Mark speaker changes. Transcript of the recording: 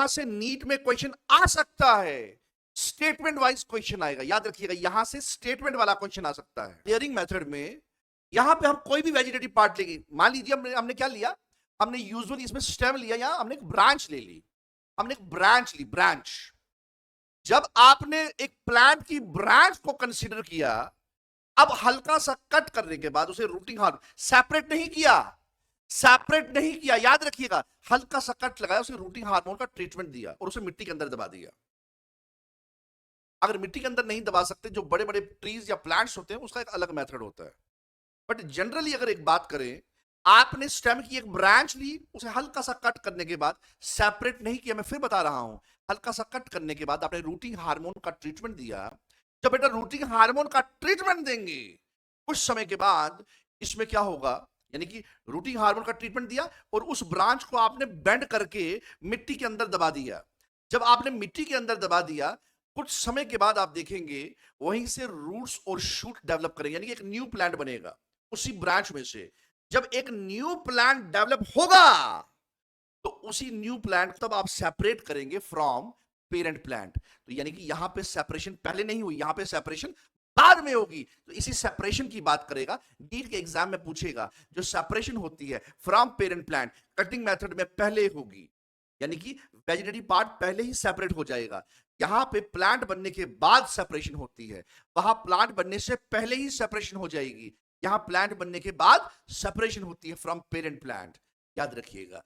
Speaker 1: यहां से नीट में क्वेश्चन आ सकता है, स्टेटमेंट वाइज क्वेश्चन आएगा, याद रखिएगा, यहां से स्टेटमेंट वाला क्वेश्चन आ सकता है। क्लियरिंग मेथड में यहां पे हम कोई भी वेजिटेटिव पार्ट लेंगे, मान लीजिए हमने क्या लिया, हमने यूजुअली इसमें स्टेम लिया या हमने एक ब्रांच ले ली, हमने एक ब्रांच ली, ब्रांच। जब आपने एक प्लांट की ब्रांच को कंसीडर किया, अब हल्का सा कट करने के बाद उसे रूटिंग हार्मोन, सेपरेट नहीं किया, सेपरेट नहीं किया, याद रखिएगा, हल्का सा कट लगाया, उसे रूटिंग हार्मोन का ट्रीटमेंट दिया और उसे मिट्टी के अंदर दबा दिया। अगर मिट्टी के अंदर नहीं दबा सकते, जो बड़े बड़े ट्रीज या प्लांट्स होते हैं, उसका एक अलग मेथड होता है। बट जनरली अगर एक बात करें, आपने स्टेम की एक ब्रांच ली, उसे हल्का सा कट करने के बाद, सेपरेट नहीं किया, मैं फिर बता रहा हूं, हल्का सा कट करने के बाद आपने रूटिंग हार्मोन का ट्रीटमेंट दिया। जब बेटा रूटिंग हार्मोन का ट्रीटमेंट देंगे, कुछ समय के बाद इसमें क्या होगा, यानी कि रूटिंग हार्मोन का ट्रीटमेंट दिया और उस ब्रांच को आपने बेंड करके मिट्टी के अंदर दबा दिया। जब आपने मिट्टी के अंदर दबा दिया, कुछ समय के बाद आप देखेंगे वहीं से रूट्स और शूट डेवलप करेंगे, यानी कि एक न्यू प्लांट बनेगा उसी ब्रांच में से। जब एक न्यू प्लांट डेवलप होगा, तो उसी न्यू प्लांट तब आप सेपरेट करेंगे फ्रॉम पेरेंट प्लांट। तो यानी कि यहां पे सेपरेशन पहले नहीं हुई, यहां पे सेपरेशन बाद में होगी। तो इसी सेपरेशन की बात करेगा, नीट के एग्जाम में पूछेगा, जो सेपरेशन होती है from parent plant, cutting method में पहले होगी, यानी कि वेजिटेटिव पार्ट पहले ही सेपरेट हो जाएगा। यहां पे प्लांट बनने के बाद सेपरेशन होती है, वहां प्लांट बनने से पहले ही सेपरेशन हो जाएगी, यहां प्लांट बनने के बाद सेपरेशन होती है फ्रॉम पेरेंट प्लांट, याद रखिएगा।